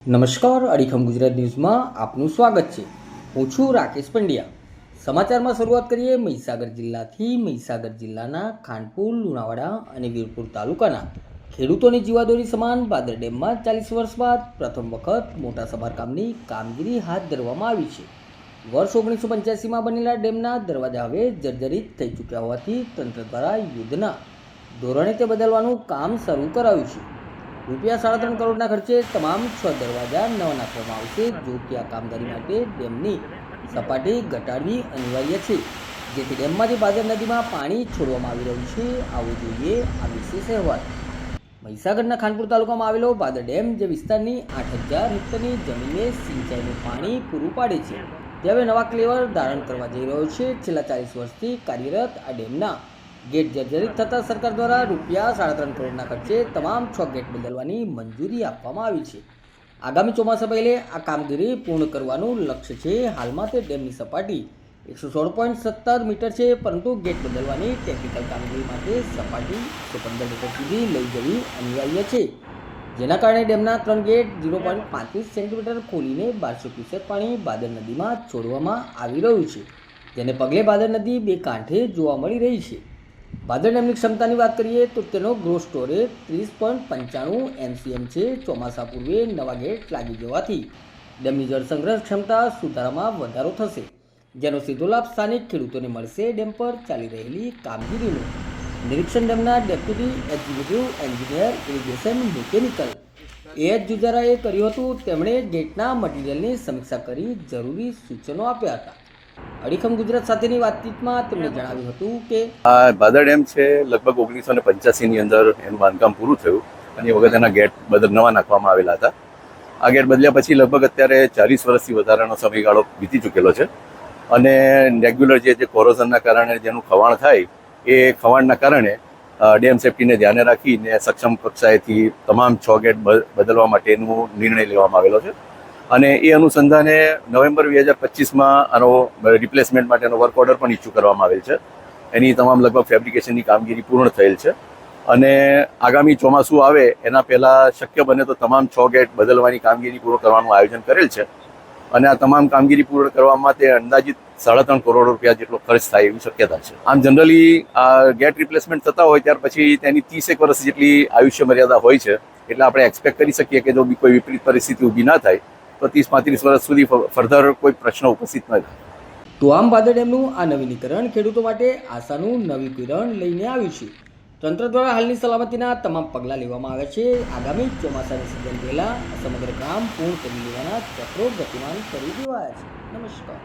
નમસ્કાર, અડીખમ ગુજરાત ન્યૂઝમાં આપનું સ્વાગત છે. હું છું રાકેશ પંડ્યા. સમાચારમાં શરૂઆત કરીએ મહીસાગર જિલ્લાથી. મહીસાગર જિલ્લાના ખાનપુર, લુણાવાડા અને વીરપુર તાલુકાના ખેડૂતોની જીવાદોરી સમાન ભાદર ડેમમાં 40 વર્ષ બાદ પ્રથમ વખત મોટા સમારકામની કામગીરી હાથ ધરવામાં આવી છે. વર્ષ 1985માં બનેલા ડેમના દરવાજા હવે જર્જરિત થઈ ચૂક્યા હોવાથી તંત્ર દ્વારા યુદ્ધના ધોરણે તે બદલવાનું કામ શરૂ કરાયું છે. રૂપિયા 3.5 કરોડના ખર્ચે તમામ 6 દરવાજા નવા નાખવામાં આવશે. જો કે આ કામગીરી માટે ડેમની સપાટી ઘટાડવી અનિવાર્ય છે, જેથી ડેમમાંથી ભાદર નદીમાં પાણી છોડવામાં આવી રહ્યું છે. આવો જોઈએ આ વિશેષ અહેવાલ. મહીસાગરના ખાનપુર તાલુકામાં આવેલો ભાદર ડેમ, જે વિસ્તારની 8000 હેક્ટરની જમીનને સિંચાઈનું પાણી પૂરું પાડે છે, તે હવે નવા ક્લેવર ધારણ કરવા જઈ રહ્યો છે. છેલ્લા 40 વર્ષથી કાર્યરત આ ડેમના ગેટ જર્જરિત થતાં સરકાર દ્વારા રૂપિયા 3.5 કરોડના ખર્ચે તમામ 6 ગેટ બદલવાની મંજૂરી આપવામાં આવી છે. આગામી ચોમાસા પહેલે આ કામગીરી પૂર્ણ કરવાનું લક્ષ્ય છે. હાલમાં તે ડેમની સપાટી 116.17 મીટર છે, પરંતુ ગેટ બદલવાની ટેકનિકલ કામગીરી માટે સપાટી 115 મીટર સુધી લઈ જવી અનિવાર્ય છે, જેના કારણે ડેમના 3 ગેટ 0.35 સેન્ટીમીટર ખોલીને 1200 ક્યુસેક પાણી ભાદર નદીમાં છોડવામાં આવી રહ્યું છે. તેને પગલે ભાદર નદી બે કાંઠે જોવા મળી રહી છે. ભાદર ડેમની ક્ષમતાની વાત કરીએ તો તેનો ગ્રોસ સ્ટોરેજ 30.95 MCM છે. ચોમાસા પૂર્વે નવા ગેટ લાગી જવાથી ડેમની જળ સંગ્રહ ક્ષમતા સુધારામાં વધારો થશે, જેનો સીધો લાભ સ્થાનિક ખેડૂતોને મળશે. ડેમ પર ચાલી રહેલી કામગીરીનું નિરીક્ષણ ડેમના deputy executive engineer irrigation mechanical AH જુજારાએ કર્યું હતું. તેમણે ગેટના મટીરિયલની સમીક્ષા કરી જરૂરી સૂચનો આપ્યા હતા. અડીખમ ગુજરાત સાથેની વાતચીતમાં તેમણે જણાવ્યું હતું કે આ ભાદર ડેમ છે, લગભગ 1985ની અંદર એનું બાંધકામ પૂરું થયું અને એ વખત એના ગેટ નવા નાખવામાં આવેલા હતા. આ ગેટ બદલ્યા પછી લગભગ અત્યારે 40 વર્ષથી વધારાનો સમયગાળો વીતી ચૂકેલો છે અને રેગ્યુલર જે કોરોઝનના કારણે જેનું ખવાણ થાય, એ ખવાણના કારણે ડેમ સેફ્ટીને ધ્યાને રાખીને સક્ષમ કક્ષાએથી તમામ 6 ગેટ બદલવા માટેનો નિર્ણય લેવામાં આવેલો છે અને એ અનુસંધાને નવેમ્બર 2025માં આનો રિપ્લેસમેન્ટ માટેનો વર્ક ઓર્ડર પણ ઇસ્યુ કરવામાં આવેલ છે. એની તમામ લગભગ ફેબ્રિકેશનની કામગીરી પૂર્ણ થયેલ છે અને આગામી ચોમાસું આવે એના પહેલાં શક્ય બને તો તમામ 6 ગેટ બદલવાની કામગીરી પૂર્ણ કરવાનું આયોજન કરેલ છે અને આ તમામ કામગીરી પૂર્ણ કરવામાં તે અંદાજિત 3.5 કરોડ રૂપિયા જેટલો ખર્ચ થાય એવી શક્યતા છે. આમ જનરલી આ ગેટ રિપ્લેસમેન્ટ થતા હોય ત્યાર પછી તેની 30 વર્ષ જેટલી આયુષ્ય મર્યાદા હોય છે, એટલે આપણે એક્સપેક્ટ કરી શકીએ કે જો કોઈ વિપરીત પરિસ્થિતિ ઊભી ના થાય તો 30-35 વર્ષ સુધી ફર્ધર કોઈ પ્રશ્ન ઉપસ્થિત ન થાય. તો આમ ભાદર ડેમનું આ નવીનીકરણ ખેડૂતો માટે આશાનું નવીકરણ લઈને આવ્યું છે. તંત્ર દ્વારા હાલની સલામતીના તમામ પગલાં લેવામાં આવ્યા છે. આગામી ચોમાસાની સિઝન પહેલાં સમગ્ર કામ પૂર્ણ કરી લેવાના ચક્રો ગતિમાન કરી દેવાયા છે. નમસ્કાર.